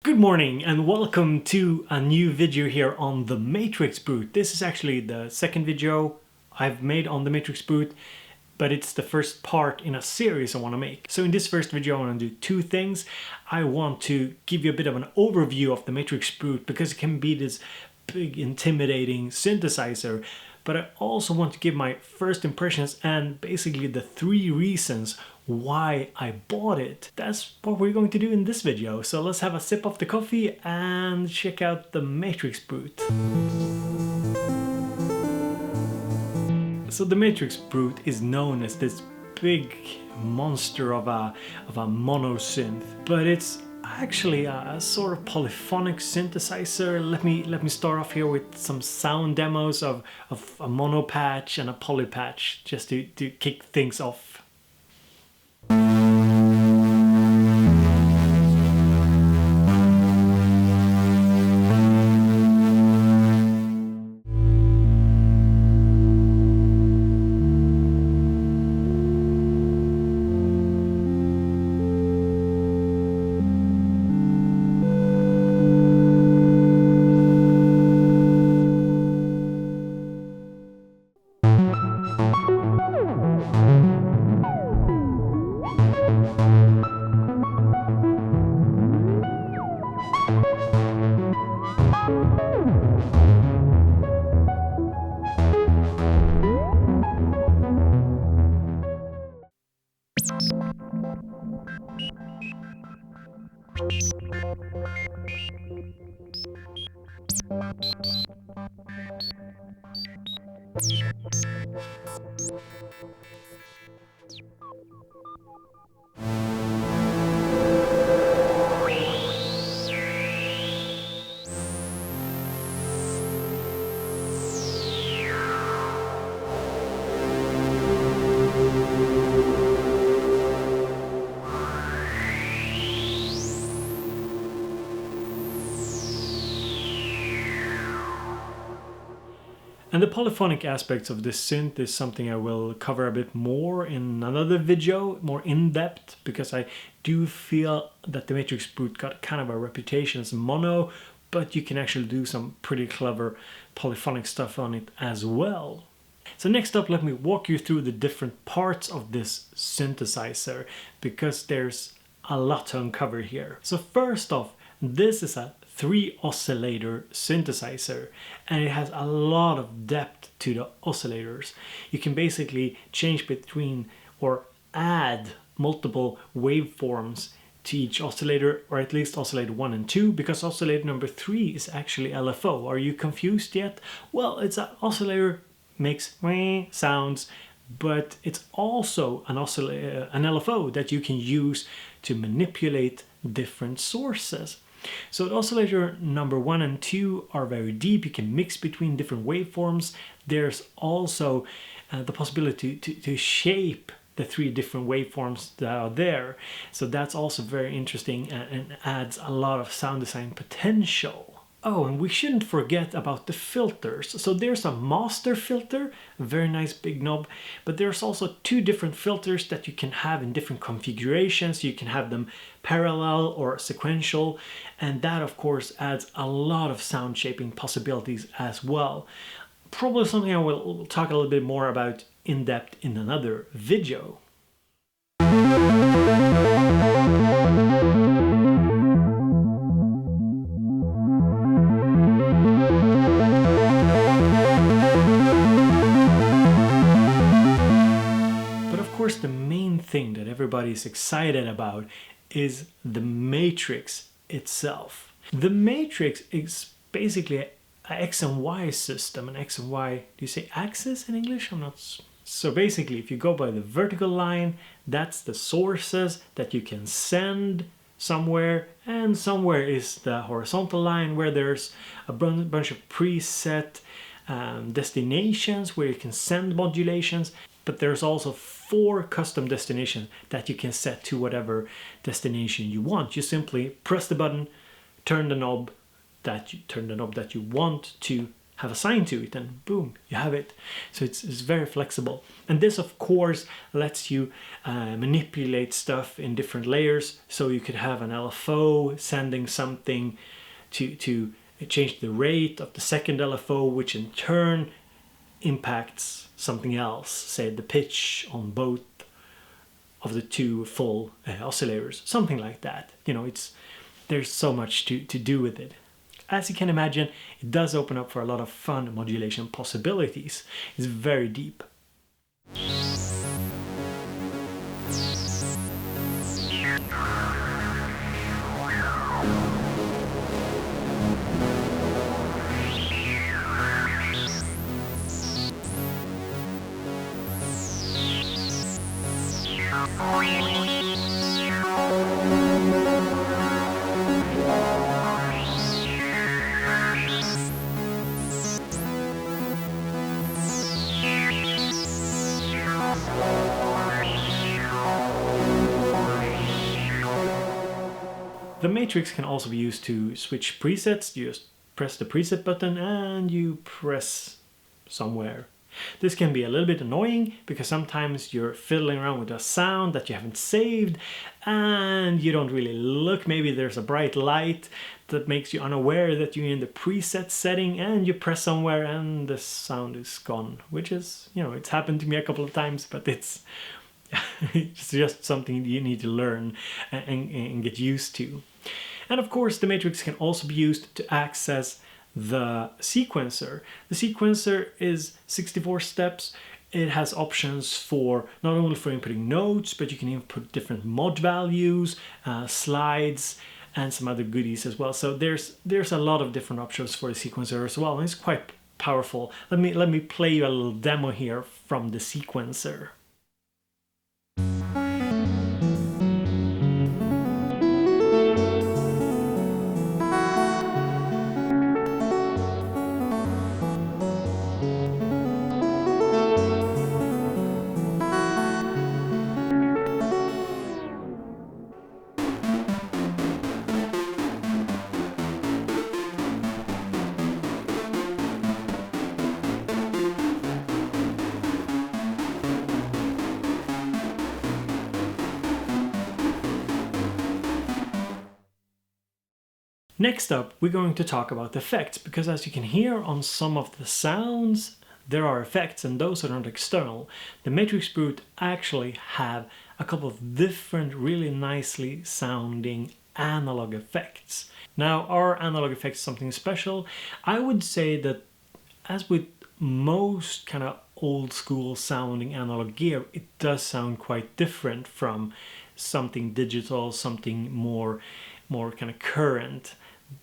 Good morning and welcome to a new video here on the MatrixBrute. This is actually the second video I've made on the MatrixBrute, but it's the first part in a series I want to make. So in this first video I want to do two things. I want to give you a bit of an overview of the MatrixBrute because it can be this big intimidating synthesizer, but I also want to give my first impressions and basically the three reasons why I bought it. That's what we're going to do in this video. So let's have a sip of the coffee and check out the MatrixBrute. So the MatrixBrute is known as this big monster of a mono synth, but it's actually a sort of polyphonic synthesizer. Let me start off here with some sound demos of a mono patch and a poly patch just to kick things off. And the polyphonic aspects of this synth is something I will cover a bit more in another video, more in-depth, because I do feel that the MatrixBrute got kind of a reputation as mono, but you can actually do some pretty clever polyphonic stuff on it as well. So next up, let me walk you through the different parts of this synthesizer, because there's a lot to uncover here. So first off, this is a 3 oscillator synthesizer, and it has a lot of depth to the oscillators. You can basically change between or add multiple waveforms to each oscillator, or at least oscillator 1 and 2, because oscillator number 3 is actually LFO. Are you confused yet? Well, it's an oscillator, makes sounds, but it's also an LFO that you can use to manipulate different sources. So oscillator number 1 and 2 are very deep. You can mix between different waveforms. There's also the possibility to shape the 3 different waveforms that are there. So that's also very interesting and adds a lot of sound design potential. Oh, and we shouldn't forget about the filters. So there's a master filter, a very nice big knob, but there's also 2 different filters that you can have in different configurations. You can have them parallel or sequential, and that of course adds a lot of sound shaping possibilities as well. Probably something I will talk a little bit more about in depth in another video. The main thing that everybody is excited about is the matrix itself. The matrix is basically an X and Y system. An X and Y, do you say axis in English? I'm not. So basically, if you go by the vertical line, that's the sources that you can send somewhere, and somewhere is the horizontal line where there's a bunch of preset destinations where you can send modulations. But there's also 4 custom destinations that you can set to whatever destination you want. You simply press the button, turn the knob that you want to have assigned to it, and boom, you have it. So it's very flexible. And this, of course, lets you manipulate stuff in different layers. So you could have an LFO sending something to change the rate of the second LFO, which in turn impacts something else, say the pitch on both of the two full oscillators, something like that. You know, there's so much to do with it. As you can imagine, it does open up for a lot of fun modulation possibilities. It's very deep. The matrix can also be used to switch presets. You just press the preset button and you press somewhere. This can be a little bit annoying because sometimes you're fiddling around with a sound that you haven't saved and you don't really look. Maybe there's a bright light that makes you unaware that you're in the preset setting, and you press somewhere and the sound is gone, which is, you know, it's happened to me a couple of times, but it's just something you need to learn and get used to. And of course, the matrix can also be used to access the sequencer. The sequencer is 64 steps. It has options for not only for inputting notes, but you can input different mod values, slides, and some other goodies as well. So there's a lot of different options for the sequencer as well, and it's quite powerful. Let me play you a little demo here from the sequencer. Next up, we're going to talk about effects, because as you can hear on some of the sounds, there are effects, and those are not external. The MatrixBrute actually have a couple of different really nicely sounding analog effects. Now, are analog effects something special? I would say that, as with most kind of old school sounding analog gear, it does sound quite different from something digital, something more kind of current.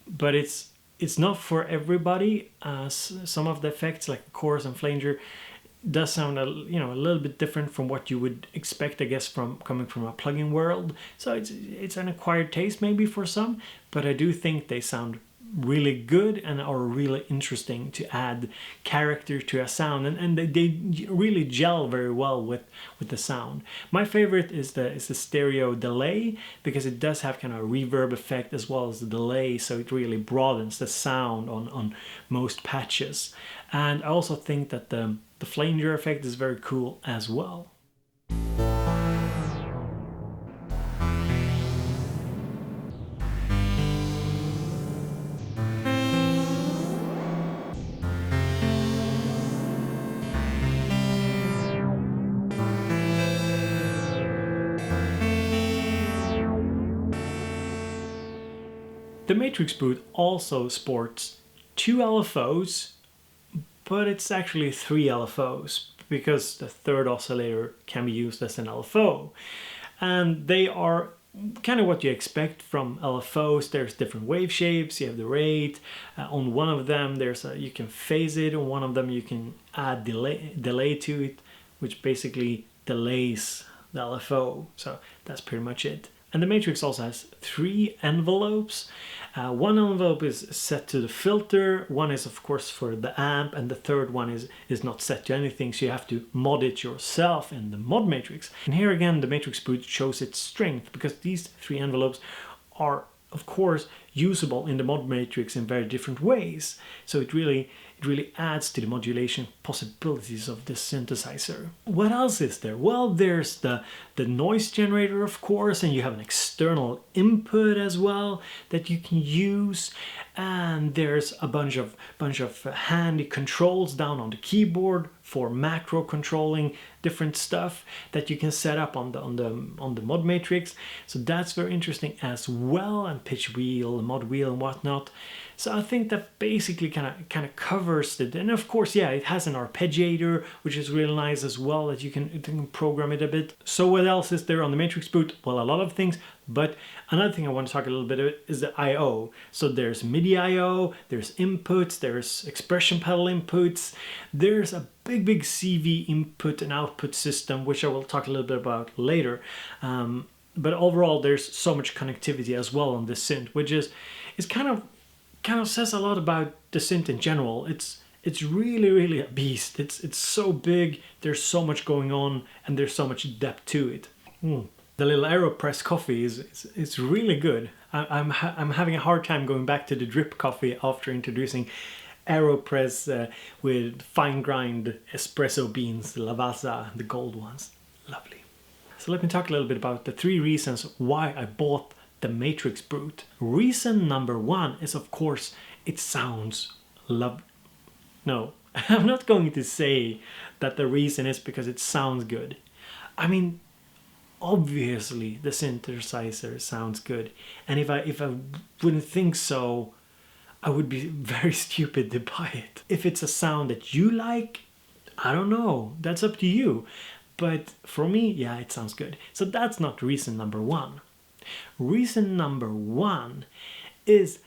But it's not for everybody. Some of the effects, like chorus and flanger, does sound a little bit different from what you would expect, I guess, from coming from a plugin world. So it's an acquired taste maybe for some, but I do think they sound really good and are really interesting to add character to a sound, and they really gel very well with the sound. My favorite is the stereo delay, because it does have kind of a reverb effect as well as the delay, so it really broadens the sound on most patches. And I also think that the flanger effect is very cool as well. The MatrixBrute also sports 2 LFOs, but it's actually 3 LFOs, because the third oscillator can be used as an LFO. And they are kind of what you expect from LFOs. There's different wave shapes, you have the rate. On one of them you can phase it, on one of them you can add delay to it, which basically delays the LFO. So that's pretty much it. And the Matrix also has 3 envelopes. One envelope is set to the filter, one is of course for the amp, and the third one is not set to anything, so you have to mod it yourself in the mod matrix. And here again the MatrixBrute shows its strength, because these 3 envelopes are of course, usable in the mod matrix in very different ways. So it really adds to the modulation possibilities of this synthesizer. What else is there? Well, there's the noise generator, of course, and you have an external input as well that you can use. And there's a bunch of handy controls down on the keyboard for macro controlling different stuff that you can set up on the mod matrix. So that's very interesting as well, and pitch wheel, mod wheel, and whatnot. So I think that basically kind of covers it. And of course, yeah, it has an arpeggiator, which is really nice as well, that you can program it a bit. So what else is there on the MatrixBrute? Well, a lot of things, but another thing I want to talk a little bit about is the I/O. So there's MIDI I/O, there's inputs, there's expression pedal inputs, there's a big CV input and output system, which I will talk a little bit about later. But overall, there's so much connectivity as well on this synth, which is kind of says a lot about the synth in general. It's really a beast. It's so big. There's so much going on, and there's so much depth to it. The little AeroPress coffee is really good. I'm having a hard time going back to the drip coffee after introducing AeroPress with fine grind espresso beans, Lavazza, the gold ones. Lovely. So let me talk a little bit about the 3 reasons why I bought the MatrixBrute. Reason number 1 is, of course, it sounds No, I'm not going to say that the reason is because it sounds good. I mean, obviously the synthesizer sounds good, and if I wouldn't think so, I would be very stupid to buy it. If it's a sound that you like, I don't know, that's up to you. But for me, yeah, it sounds good. So that's not reason number 1. Reason number 1 is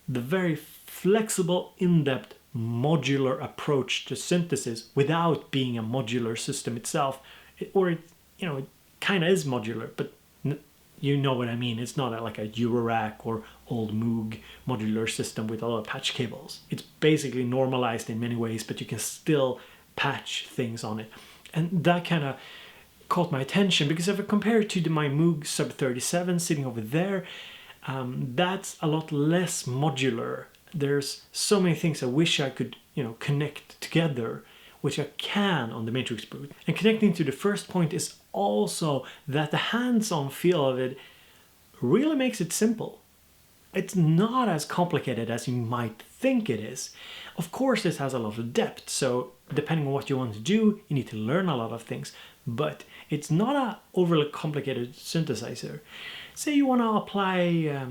the very flexible, in-depth, modular approach to synthesis without being a modular system itself. It kind of is modular, but you know what I mean. It's not like a Eurorack or old Moog modular system with a lot of patch cables. It's basically normalized in many ways, but you can still patch things on it. And that kind of caught my attention, because if I compare it to my Moog Sub 37 sitting over there, that's a lot less modular. There's so many things I wish I could, connect together, which I can on the MatrixBrute. And connecting to the first point is also that the hands-on feel of it really makes it simple. It's not as complicated as you might think it is. Of course, this has a lot of depth, so depending on what you want to do, you need to learn a lot of things. But it's not an overly complicated synthesizer. Say you want to apply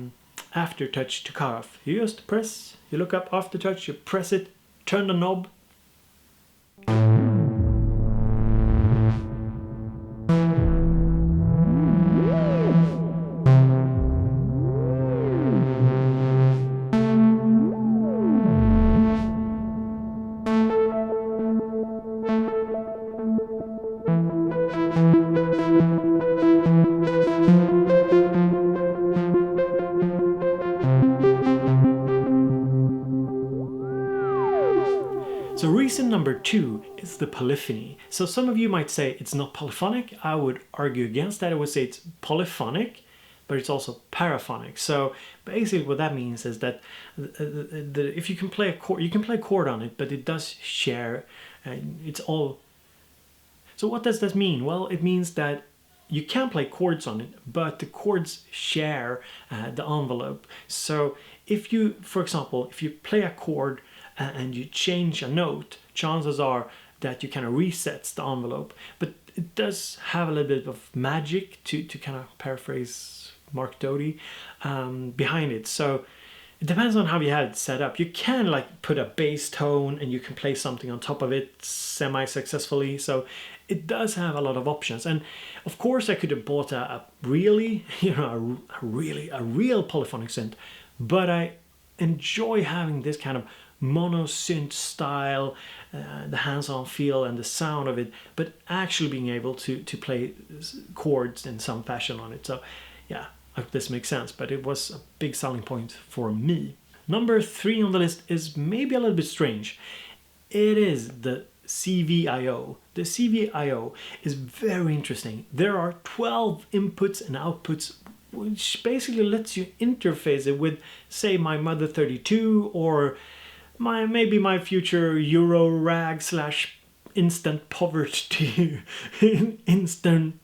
aftertouch to cutoff. You just press, you look up aftertouch, you press it, turn the knob. So reason number 2 is the polyphony. So some of you might say it's not polyphonic. I would argue against that. I would say it's polyphonic, but it's also paraphonic. So basically what that means is that if you can play a chord, you can play a chord on it, but it does share, it's all. So what does that mean? Well, it means that you can play chords on it, but the chords share the envelope. So if you, for example, if you play a chord and you change a note, chances are that you kind of resets the envelope. But it does have a little bit of magic, to kind of paraphrase Mark Doty, behind it. So it depends on how you have it set up. You can like put a bass tone and you can play something on top of it semi-successfully. So it does have a lot of options. And of course I could have bought a really, a real polyphonic synth, but I enjoy having this kind of mono synth style, the hands-on feel and the sound of it, but actually being able to play chords in some fashion on it. So yeah, I hope this makes sense, but it was a big selling point for me. Number 3 on the list is maybe a little bit strange. It is the CV/I/O. The CV/I/O is very interesting. There are 12 inputs and outputs which basically lets you interface it with, say, my Mother 32 or maybe my future Euro rag slash instant poverty, instant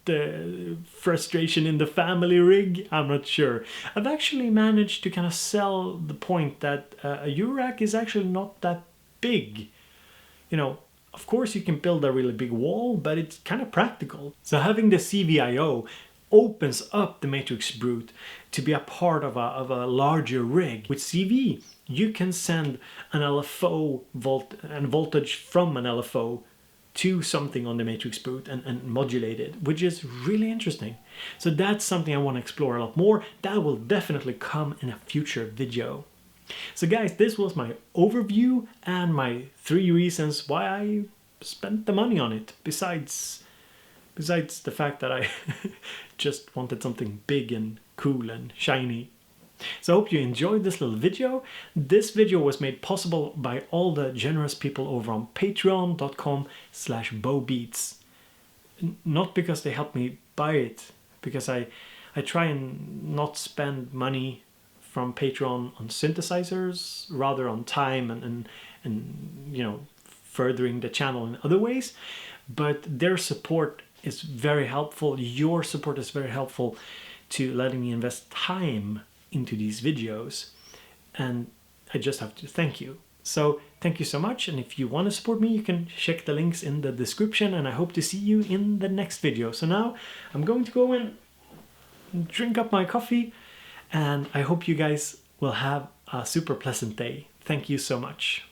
frustration in the family rig. I'm not sure. I've actually managed to kind of sell the point that a Euro rag is actually not that big. You know, of course you can build a really big wall, but it's kind of practical. So having the CVIO opens up the MatrixBrute to be a part of a larger rig. With CV, you can send an LFO voltage from an LFO to something on the MatrixBrute and modulate it, which is really interesting. So that's something I want to explore a lot more. That will definitely come in a future video. So guys, this was my overview and my 3 reasons why I spent the money on it, besides the fact that I just wanted something big and cool and shiny. So I hope you enjoyed this little video. This video was made possible by all the generous people over on patreon.com/bowbeats. Not because they helped me buy it, because I try and not spend money from Patreon on synthesizers, rather on time and you know, furthering the channel in other ways. But their support is very helpful. Your support is very helpful to letting me invest time into these videos, and I just have to thank you. So thank you so much, and if you want to support me, you can check the links in the description, and I hope to see you in the next video. So now I'm going to go and drink up my coffee, and I hope you guys will have a super pleasant day. Thank you so much.